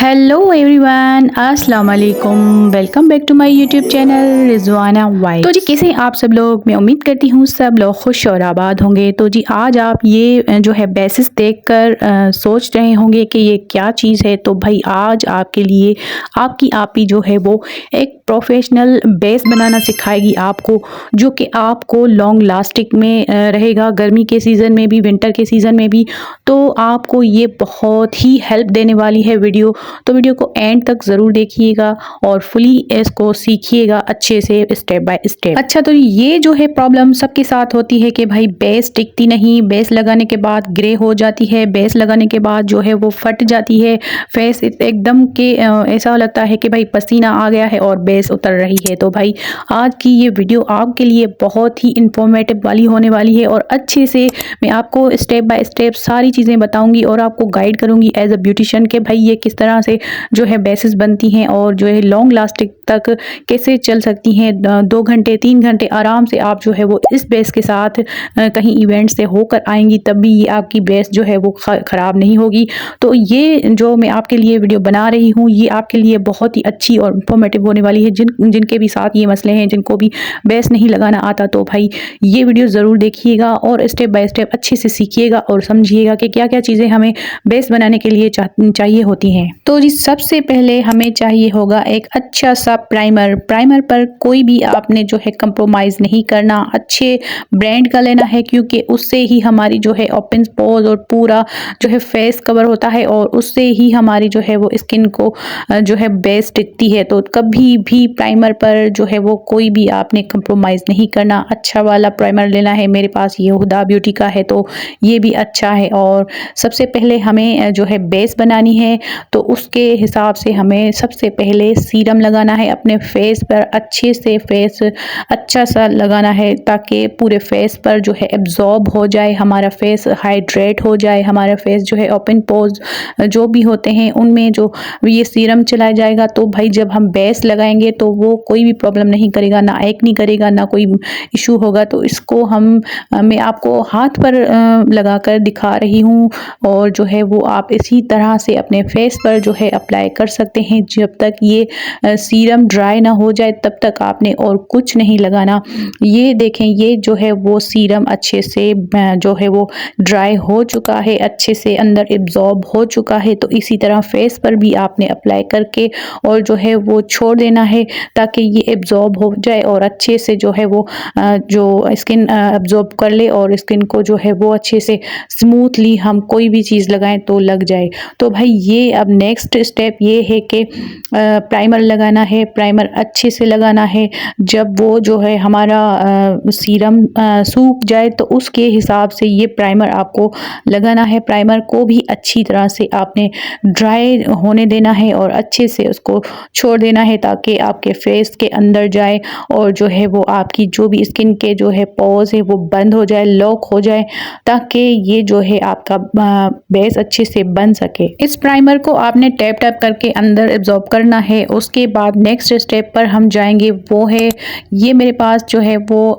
Hello everyone, अस्सलाम वालेकुम। Welcome back to my YouTube channel Rizwana vibe. तो जी कैसे हैं आप सब लोग। मैं उम्मीद करती हूँ सब लोग खुश और आबाद होंगे। तो जी आज आप ये जो है बेसिस देखकर सोच रहे होंगे कि ये क्या चीज़ है। तो भाई आज आपके लिए आपकी आपी जो है वो एक प्रोफेशनल बेस बनाना सिखाएगी आपको, जो कि आपको लॉन्ग लास्टिंग में रहेगा, गर्मी के सीज़न में भी, विंटर के सीज़न में भी। तो आपको ये बहुत ही हेल्प देने वाली है वीडियो। तो वीडियो को एंड तक ज़रूर देखिएगा और फुली इसको सीखिएगा अच्छे से, स्टेप बाय स्टेप। अच्छा, तो ये जो है प्रॉब्लम सबके साथ होती है कि भाई बेस टिकती नहीं, बेस लगाने के बाद ग्रे हो जाती है, बेस लगाने के बाद जो है वो फट जाती है, फेस एकदम के ऐसा लगता है कि भाई पसीना आ गया है और बेस उतर रही है। तो भाई आज की ये वीडियो आपके लिए बहुत ही इंफॉर्मेटिव वाली होने वाली है और अच्छे से मैं आपको स्टेप बाय स्टेप सारी चीज़ें बताऊंगी और आपको गाइड करूंगी एज अ ब्यूटिशियन के भाई ये किस तरह से जो है बेसिस बनती हैं और जो है लॉन्ग लास्टिंग तक कैसे चल सकती हैं। 2 घंटे 3 घंटे आराम से आप जो है वो इस बेस के साथ कहीं इवेंट से होकर आएंगी, तब भी ये आपकी बेस जो है वो ख़राब नहीं होगी। तो ये जो मैं आपके लिए वीडियो बना रही हूँ ये आपके लिए बहुत ही अच्छी और इंफॉर्मेटिव होने वाली है। जिनके भी साथ ये मसले हैं, जिनको भी बेस नहीं लगाना आता, तो भाई ये वीडियो ज़रूर देखिएगा और स्टेप बाय स्टेप अच्छे से सीखिएगा और समझिएगा कि क्या क्या चीज़ें हमें बेस बनाने के लिए चाहिए होती हैं। तो जी सबसे पहले हमें चाहिए होगा एक अच्छा सा प्राइमर। प्राइमर पर कोई भी आपने जो है कंप्रोमाइज़ नहीं करना, अच्छे ब्रांड का लेना है, क्योंकि उससे ही हमारी जो है ओपन पोर्स और पूरा जो है फेस कवर होता है और उससे ही हमारी जो है वो स्किन को जो है बेस टिकती है। तो कभी भी प्राइमर पर जो है वो कोई भी आपने कंप्रोमाइज़ नहीं करना, अच्छा वाला प्राइमर लेना है। मेरे पास ये हुदा ब्यूटी का है तो ये भी अच्छा है। और सबसे पहले हमें जो है बेस बनानी है तो उसके हिसाब से हमें सबसे पहले सीरम लगाना है अपने फेस पर, अच्छे से फेस अच्छा सा लगाना है ताकि पूरे फेस पर जो है एब्जॉर्ब हो जाए, हमारा फेस हाइड्रेट हो जाए, हमारा फेस जो है ओपन पोर्स जो भी होते हैं उनमें जो ये सीरम चलाया जाएगा। तो भाई जब हम बेस लगाएंगे तो वो कोई भी प्रॉब्लम नहीं करेगा, ना एक्ने करेगा, ना कोई इशू होगा। तो इसको मैं आपको हाथ पर लगाकर दिखा रही हूँ और जो है वो आप इसी तरह से अपने फेस पर जो है अप्लाई कर सकते हैं। जब तक ये सीरम ड्राई ना हो जाए तब तक आपने और कुछ नहीं लगाना। ये देखें, ये जो है वो सीरम अच्छे से जो है वो ड्राई हो चुका है, अच्छे से अंदर एब्जॉर्ब हो चुका है। तो इसी तरह फेस पर भी आपने अप्लाई करके और जो है वो छोड़ देना है ताकि ये एब्जॉर्ब हो जाए और अच्छे से जो है वो जो स्किन एब्जॉर्ब कर ले और स्किन को जो है वो अच्छे से स्मूथली हम कोई भी चीज़ लगाएं तो लग जाए। तो भाई ये अब नेक्स्ट स्टेप ये है कि प्राइमर लगाना है। प्राइमर अच्छे से लगाना है। जब वो जो है हमारा सीरम सूख जाए तो उसके हिसाब से ये प्राइमर आपको लगाना है। प्राइमर को भी अच्छी तरह से आपने ड्राई होने देना है और अच्छे से उसको छोड़ देना है ताकि आपके फेस के अंदर जाए और जो है वो आपकी जो भी स्किन के जो है पोर्स है वो बंद हो जाए, लॉक हो जाए, ताकि ये जो है आपका बेस अच्छे से बन सके। इस प्राइमर को आपने टैप टैप करके अंदर एब्जॉर्ब करना है। उसके बाद नेक्स्ट स्टेप पर हम जाएंगे, वो है ये मेरे पास जो है वो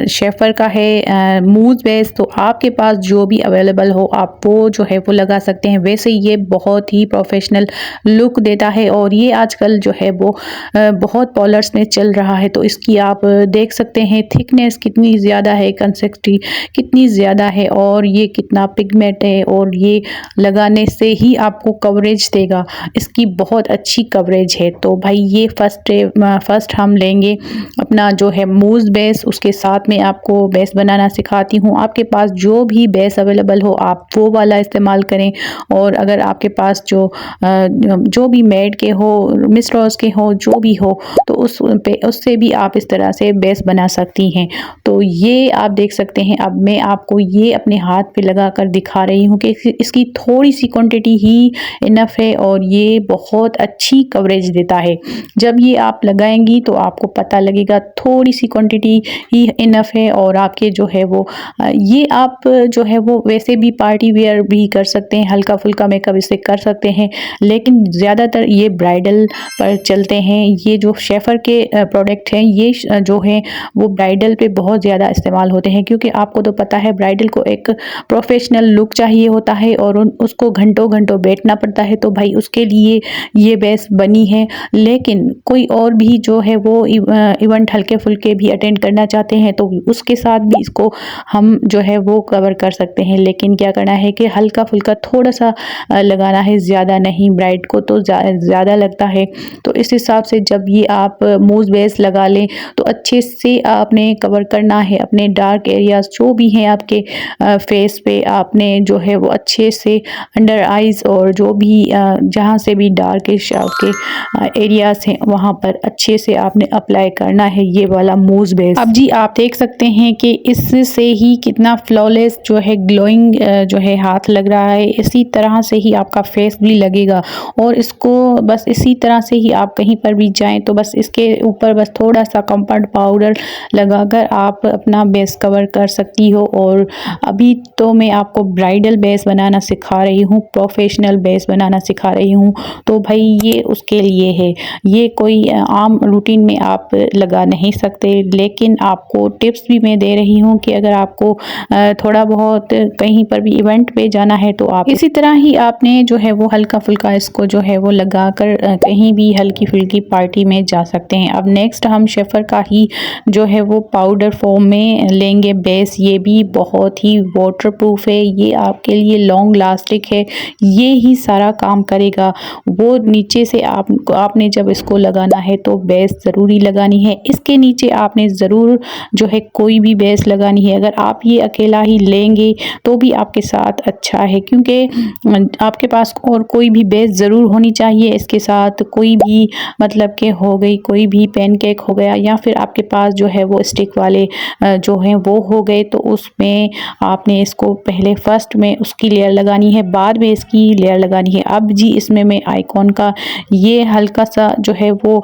शेफर का है मूज बेस। तो आपके पास जो भी अवेलेबल हो आप वो जो है वो लगा सकते हैं। वैसे ये बहुत ही प्रोफेशनल लुक देता है और ये आजकल जो है वो बहुत पॉलर्स में चल रहा है। तो इसकी आप देख सकते हैं थिकनेस कितनी ज़्यादा है, कंसिस्टेंसी कितनी ज़्यादा है और ये कितना पिगमेंट है और ये लगाने से ही आपको कवरेज देगा। इसकी बहुत अच्छी कवरेज है। तो भाई ये फर्स्ट हम लेंगे अपना जो है मूज बेस, उसके साथ में आपको बेस बनाना सिखाती हूँ। आपके पास जो भी बेस अवेलेबल हो आप वो वाला इस्तेमाल करें और अगर आपके पास जो भी मेड के हो, मिस रॉस के हो, जो भी हो, तो उससे भी आप इस तरह से बेस बना सकती हैं। तो ये आप देख सकते हैं। अब मैं आपको ये अपने हाथ पे लगा कर दिखा रही हूँ कि इसकी थोड़ी सी क्वांटिटी ही इनफ है और ये बहुत अच्छी कवरेज देता है। जब ये आप लगाएंगी तो आपको पता लगेगा थोड़ी सी क्वांटिटी ही इनफ है और आपके जो है वो ये आप जो है वो वैसे भी पार्टी वेयर भी कर सकते हैं, हल्का फुल्का मेकअप इससे कर सकते हैं, लेकिन ज़्यादातर ये ब्राइडल पर चलते हैं। ये जो शेफर के प्रोडक्ट हैं ये जो है वो ब्राइडल पे बहुत ज़्यादा इस्तेमाल होते हैं, क्योंकि आपको तो पता है ब्राइडल को एक प्रोफेशनल लुक चाहिए होता है और उसको घंटों घंटों बैठना पड़ता है। तो भाई उसके लिए ये बेस बनी है। लेकिन कोई और भी जो है वो इवेंट हल्के फुल्के भी अटेंड करना चाहते हैं तो उसके साथ भी इसको हम जो है वो कवर कर सकते हैं। लेकिन क्या करना है कि हल्का फुल्का थोड़ा सा लगाना है, ज़्यादा नहीं। ब्राइड को तो ज़्यादा लगता है, तो इस हिसाब से जब ये आप मूव बेस लगा लें तो अच्छे से आपने कवर करना है अपने डार्क एरियाज जो भी हैं आपके फेस पे। आपने जो है वो अच्छे से अंडर आइज़ और जो भी जहाँ से भी डार्किश आपके एरियाज हैं वहाँ पर अच्छे से आपने अप्लाई करना है ये वाला मूव बेस। अब जी आप देख सकते हैं कि इससे ही कितना फ्लॉलेस जो है ग्लोइंग जो है हाथ लग रहा है। इसी तरह से ही आपका फेस भी लगेगा और इसको बस इसी तरह से ही आप कहीं पर भी जाएं तो बस इसके ऊपर बस थोड़ा सा कंपाउंड पाउडर लगाकर आप अपना बेस कवर कर सकती हो। और अभी तो मैं आपको ब्राइडल बेस बनाना सिखा रही हूँ, प्रोफेशनल बेस बनाना सिखा रही हूँ, तो भाई ये उसके लिए है। ये कोई आम रूटीन में आप लगा नहीं सकते, लेकिन आपको टिप्स भी मैं दे रही हूँ कि अगर आपको थोड़ा बहुत कहीं पर भी इवेंट पे जाना है तो आप इसी तरह ही आपने जो है वो हल्का फुल्का इसको जो है वो लगा कर कहीं भी हल्की फुल्की पार्टी में जा सकते हैं। अब नेक्स्ट हम शेफर का ही जो है वो पाउडर फॉर्म में लेंगे बेस। ये भी बहुत ही वाटरप्रूफ है, ये आपके लिए लॉन्ग लास्टिक है, ये ही सारा काम करेगा। वो नीचे से आपने जब इसको लगाना है तो बेस ज़रूरी लगानी है। इसके नीचे आपने ज़रूर जो है कोई भी बेस लगानी है। अगर आप ये अकेला ही लेंगे तो भी आपके साथ अच्छा है, क्योंकि आपके पास और कोई भी बेस ज़रूर होनी चाहिए इसके साथ। कोई भी मतलब कि हो गई कोई भी पैनकेक हो गया या फिर आपके पास जो है वो स्टिक वाले जो हैं वो हो गए, तो उसमें आपने इसको पहले फर्स्ट में उसकी लेयर लगानी है, बाद में इसकी लेयर लगानी है। अब जी इसमें मैं आइकॉन का ये हल्का सा जो है वो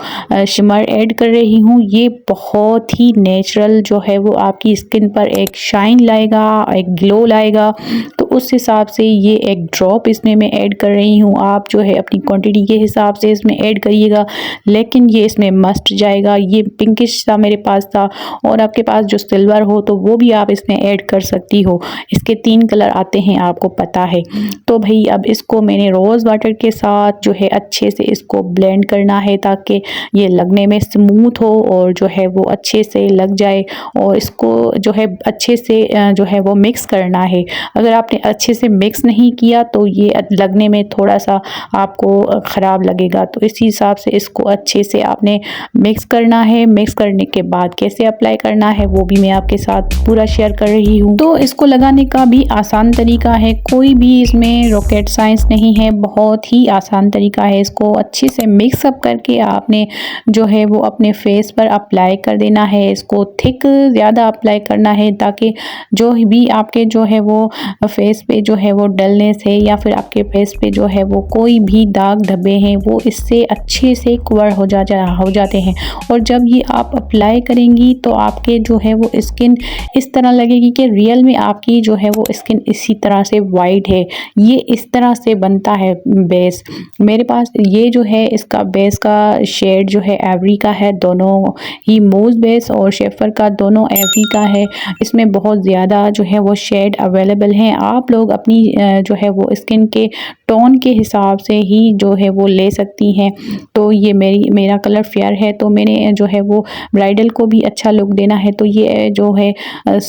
शिमर ऐड कर रही हूँ। ये बहुत ही नेचुरल जो है वो आपकी स्किन पर एक शाइन लाएगा, एक ग्लो लाएगा। तो उस हिसाब से ये एक ड्रॉप इसमें मैं ऐड कर रही हूँ। आप जो है अपनी क्वांटिटी के हिसाब से इसमें ऐड करिएगा, लेकिन ये इसमें मस्ट जाएगा। ये पिंकिश सा मेरे पास था और आपके पास जो सिल्वर हो तो वो भी आप इसमें ऐड कर सकती हो। इसके 3 कलर आते हैं आपको पता है। तो भाई अब इसको मैंने रोज़ वाटर के साथ जो है अच्छे से इसको ब्लेंड करना है ताकि ये लगने में स्मूथ हो और जो है वो अच्छे से लग जाए। और इसको जो है अच्छे से जो है वो मिक्स करना है। अगर आपने अच्छे से मिक्स नहीं किया तो ये लगने में थोड़ा सा आपको ख़राब लगेगा। तो इसी हिसाब से इसको अच्छे से आपने मिक्स करना है। मिक्स करने के बाद कैसे अप्लाई करना है वो भी मैं आपके साथ पूरा शेयर कर रही हूँ। तो इसको लगाने का भी आसान तरीका है, कोई भी इसमें रॉकेट साइंस नहीं है, बहुत ही आसान तरीका है। इसको अच्छे से मिक्स अप करके आपने जो है वो अपने फेस पर अप्लाई कर देना है। इसको थिक ज़्यादा अप्लाई करना है ताकि जो भी आपके जो है वो फेस पे जो है वो डलनेस है या फिर आपके फेस पे जो है वो कोई भी दाग धब्बे हैं वो इससे अच्छे से कवर हो जाते हैं। और जब ये आप अप्लाई करेंगी तो आपके जो है वो स्किन इस तरह लगेगी कि रियल में आपकी जो है वो स्किन इसी तरह से वाइट है। ये इस तरह से बनता है बेस। मेरे पास ये जो है इसका बेस का शेड जो है एवरी का है, दोनों ही मूव बेस और शेफर का दोनों एवरी का है। इसमें बहुत ज़्यादा जो है वो शेड अवेलेबल हैं। आप लोग अपनी जो है वो स्किन के टोन के हिसाब से ही जो है वो ले सकती हैं। तो ये मेरा कलर फेयर है तो मैंने जो है वो ब्राइडल को भी अच्छा लुक देना है, तो ये जो है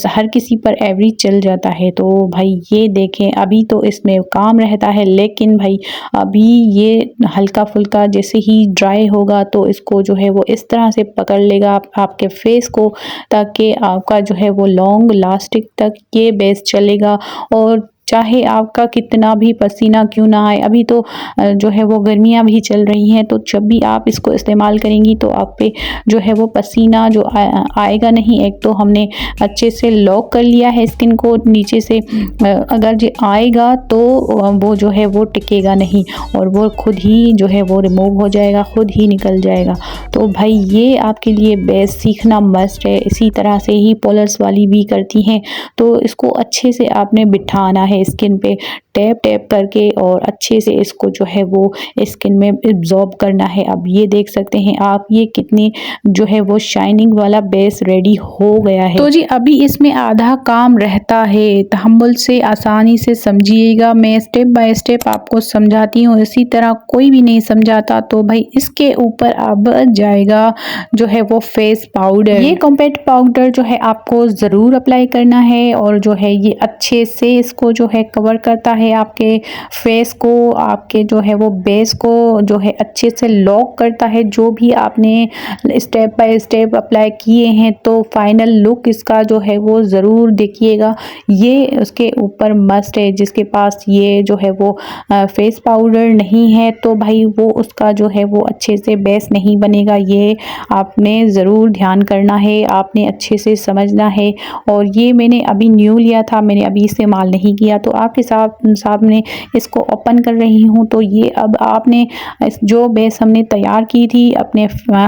हर किसी पर एवरेज चल जाता है। तो भाई ये देखें अभी तो इसमें काम रहता है, लेकिन भाई अभी ये हल्का फुल्का जैसे ही ड्राई होगा तो इसको जो है वो इस तरह से पकड़ लेगा आपके फेस को, ताकि आपका जो है वो लॉन्ग लास्टिक तक ये बेस चलेगा। और चाहे आपका कितना भी पसीना क्यों ना आए, अभी तो जो है वो गर्मियाँ भी चल रही हैं, तो जब भी आप इसको इस्तेमाल करेंगी तो आप पे जो है वो पसीना जो आएगा नहीं। एक तो हमने अच्छे से लॉक कर लिया है स्किन को नीचे से, अगर जो आएगा तो वो जो है वो टिकेगा नहीं और वो खुद ही जो है वो रिमूव हो जाएगा, खुद ही निकल जाएगा। तो भाई ये आपके लिए बेस सीखना मस्ट है। इसी तरह से ही पोलर्स वाली भी करती हैं, तो इसको अच्छे से आपने बिठाना है स्किन पे। टैप टैप करके और अच्छे से इसको जो है वो स्किन में एब्जॉर्ब करना है। अब ये देख सकते हैं आप, ये कितनी जो है वो शाइनिंग वाला बेस रेडी हो गया है। तो जी अभी इसमें आधा काम रहता है, तहम्मुल से आसानी से समझिएगा, मैं स्टेप बाय स्टेप आपको समझाती हूँ, इसी तरह कोई भी नहीं समझाता। तो भाई इसके ऊपर अब जाएगा जो है वो फेस पाउडर। ये कॉम्पैक्ट पाउडर जो है आपको ज़रूर अप्लाई करना है और जो है ये अच्छे से इसको जो है कवर करता है आपके फेस को, आपके जो है वो बेस को जो है अच्छे से लॉक करता है। जो भी आपने स्टेप बाय स्टेप अप्लाई किए हैं तो फाइनल लुक इसका जो है वो ज़रूर देखिएगा। ये उसके ऊपर मस्ट है, जिसके पास ये जो है वो फेस पाउडर नहीं है तो भाई वो उसका जो है वो अच्छे से बेस नहीं बनेगा। ये आपने ज़रूर ध्यान करना है, आपने अच्छे से समझना है। और ये मैंने अभी न्यू लिया था, मैंने अभी इस्तेमाल नहीं किया, तो आपके सामने इसको ओपन कर रही हूँ। तो ये अब आपने जो बेस हमने तैयार की थी अपने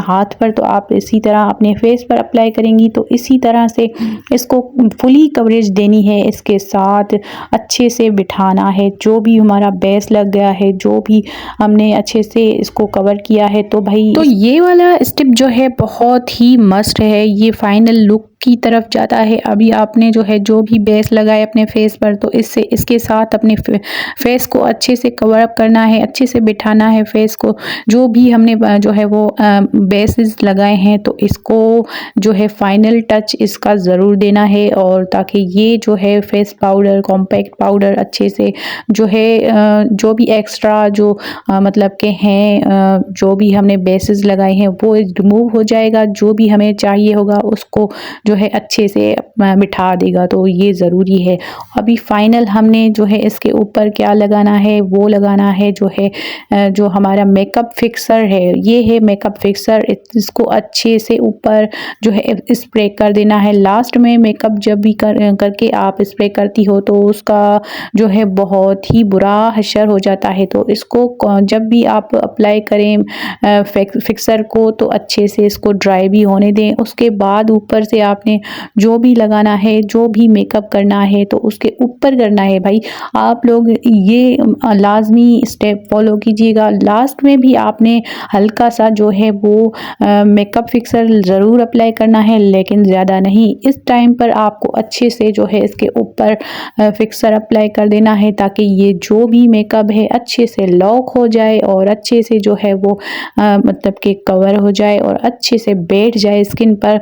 हाथ पर, तो आप इसी तरह अपने फेस पर अप्लाई करेंगी। तो इसी तरह से इसको फुली कवरेज देनी है, इसके साथ अच्छे से बिठाना है। जो भी हमारा बेस लग गया है, जो भी हमने अच्छे से इसको कवर किया है, तो भाई तो ये वाला स्टेप जो है बहुत ही मस्ट है, ये फाइनल लुक की तरफ जाता है। अभी आपने जो है जो भी बेस लगाए अपने फेस पर, तो इसके साथ अपने फेस को अच्छे से कवर अप करना है, अच्छे से बिठाना है फेस को। जो भी हमने जो है वो बेसेस लगाए हैं, तो इसको जो है फाइनल टच इसका ज़रूर देना है, और ताकि ये जो है फेस पाउडर, कॉम्पैक्ट पाउडर अच्छे से जो है जो भी एक्स्ट्रा जो मतलब के हैं जो भी हमने बेसेस लगाए हैं वो रिमूव हो जाएगा। जो भी हमें चाहिए होगा उसको जो है अच्छे से बिठा देगा, तो ये ज़रूरी है। अभी फाइनल हमने जो है इसके ऊपर क्या लगाना है, वो लगाना है जो है जो हमारा मेकअप फिक्सर है। ये है मेकअप फिक्सर, इसको अच्छे से ऊपर जो है स्प्रे कर देना है। लास्ट में मेकअप जब भी करके आप स्प्रे करती हो तो उसका जो है बहुत ही बुरा हशर हो जाता है। तो इसको जब भी आप अप्लाई करें फिक्सर को, तो अच्छे से इसको ड्राई भी होने दें। उसके बाद ऊपर से आपने जो भी लगाना है, जो भी मेकअप करना है, तो उसके ऊपर करना है। भाई आप लोग ये लाजमी स्टेप फॉलो कीजिएगा। लास्ट में भी आपने हल्का सा जो है वो मेकअप फिक्सर ज़रूर अप्लाई करना है, लेकिन ज़्यादा नहीं। इस टाइम पर आपको अच्छे से जो है इसके ऊपर फिक्सर अप्लाई कर देना है, ताकि ये जो भी मेकअप है अच्छे से लॉक हो जाए और अच्छे से जो है वो मतलब कि कवर हो जाए और अच्छे से बैठ जाए स्किन पर।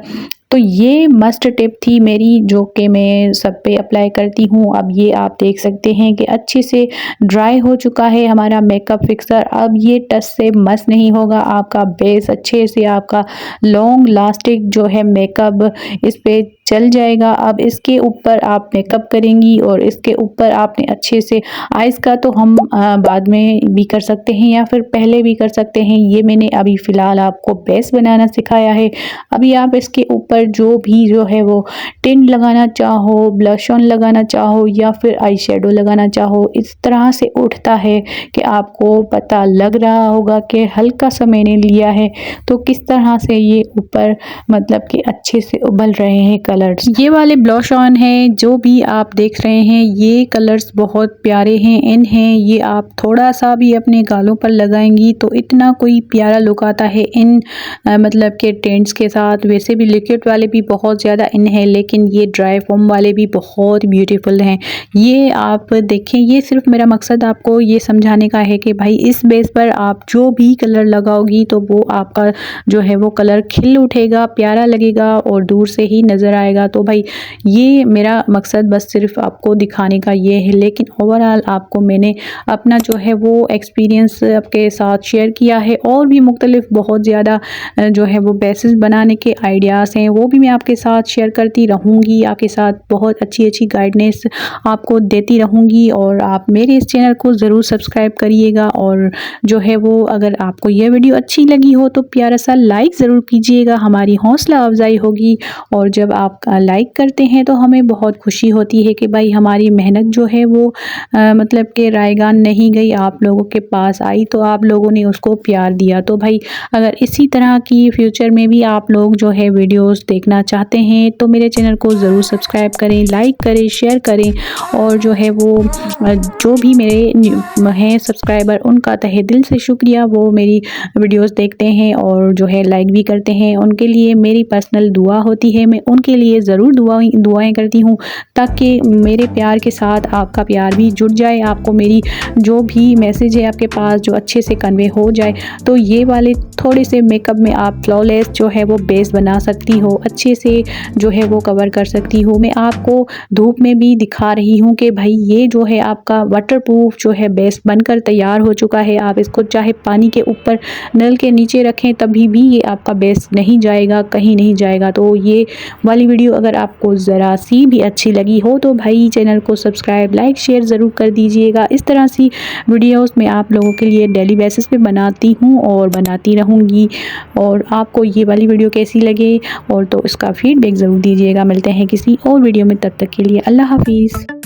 तो ये मस्ट टिप थी मेरी, जो कि मैं सब पे अप्लाई करती हूँ। अब ये आप देख सकते हैं कि अच्छे से ड्राई हो चुका है हमारा मेकअप फिक्सर। अब ये टच से मस नहीं होगा, आपका बेस अच्छे से आपका लॉन्ग लास्टिक जो है मेकअप इस पे चल जाएगा। अब इसके ऊपर आप मेकअप करेंगी और इसके ऊपर आपने अच्छे से आइज़ का तो हम बाद में भी कर सकते हैं या फिर पहले भी कर सकते हैं। ये मैंने अभी फ़िलहाल आपको बेस बनाना सिखाया है। अभी आप इसके ऊपर जो भी जो है वो टिंट लगाना चाहो, ब्लश ऑन लगाना चाहो या फिर आई शेडो लगाना चाहो, इस तरह से उठता है कि आपको पता लग रहा होगा कि हल्का सा मैंने लिया है तो किस तरह से ये ऊपर मतलब कि अच्छे से उबल रहे हैं कलर्स। ये वाले ब्लश ऑन है जो भी आप देख रहे हैं, ये कलर्स बहुत प्यारे हैं, इन हैं। ये आप थोड़ा सा भी अपने गालों पर लगाएंगी तो इतना कोई प्यारा लुक आता है इन मतलब के टेंट्स के साथ। वैसे भी लिक्विड वाले भी बहुत ज़्यादा इन है, लेकिन ये ड्राई फोम वाले भी बहुत ब्यूटीफुल हैं। ये आप देखें, ये सिर्फ मेरा मकसद आपको ये समझाने का है कि भाई इस बेस पर आप जो भी कलर लगाओगी तो वो आपका जो है वो कलर खिल उठेगा, प्यारा लगेगा और दूर से ही नज़र आएगा। तो भाई ये मेरा मकसद बस सिर्फ आपको दिखाने का ये है, लेकिन ओवरऑल आपको मैंने अपना जो है वो एक्सपीरियंस आपके साथ शेयर किया है। और भी मुख्तलिफ बहुत ज़्यादा जो है वो बेसिस बनाने के आइडियाज़ हैं, वो भी मैं आपके साथ शेयर करती रहूँगी, आपके साथ बहुत अच्छी अच्छी गाइडेंस आपको देती रहूँगी। और आप मेरे इस चैनल को ज़रूर सब्सक्राइब करिएगा, और जो है वो अगर आपको यह वीडियो अच्छी लगी हो तो प्यारा सा लाइक ज़रूर कीजिएगा, हमारी हौसला अफजाई होगी। और जब आप लाइक करते हैं तो हमें बहुत खुशी होती है कि भाई हमारी मेहनत जो है वो मतलब कि रायगान नहीं गई, आप लोगों के पास आई तो आप लोगों ने उसको प्यार दिया। तो भाई अगर इसी तरह की फ्यूचर में भी आप लोग जो है वीडियोस वीडियोस देखना चाहते हैं तो मेरे चैनल को ज़रूर सब्सक्राइब करें, लाइक करें, शेयर करें। और जो है वो जो भी मेरे हैं सब्सक्राइबर उनका तहे दिल से शुक्रिया, वो मेरी वीडियोस देखते हैं और जो है लाइक भी करते हैं। उनके लिए मेरी पर्सनल दुआ होती है, मैं उनके लिए ज़रूर दुआएं करती हूँ ताकि मेरे प्यार के साथ आपका प्यार भी जुड़ जाए, आपको मेरी जो भी मैसेज है आपके पास जो अच्छे से कन्वे हो जाए। तो ये वाले थोड़े से मेकअप में आप फ्लॉलेस जो है वो बेस बना सकती हो, अच्छे से जो है वो कवर कर सकती हो। मैं आपको धूप में भी दिखा रही हूँ कि भाई ये जो है आपका वाटरप्रूफ जो है बेस बनकर तैयार हो चुका है। आप इसको चाहे पानी के ऊपर नल के नीचे रखें तभी भी ये आपका बेस नहीं जाएगा, कहीं नहीं जाएगा। तो ये वाली वीडियो अगर आपको ज़रा सी भी अच्छी लगी हो तो भाई चैनल को सब्सक्राइब, लाइक, शेयर ज़रूर कर दीजिएगा। इस तरह सी वीडियोस मैं आप लोगों के लिए डेली बेसिस पे बनाती हूँ और बनाती रहूँगी। और आपको ये वाली वीडियो कैसी लगे और तो इसका फीडबैक ज़रूर दीजिएगा। मिलते हैं किसी और वीडियो में, तब तक के लिए अल्लाह हाफिज़।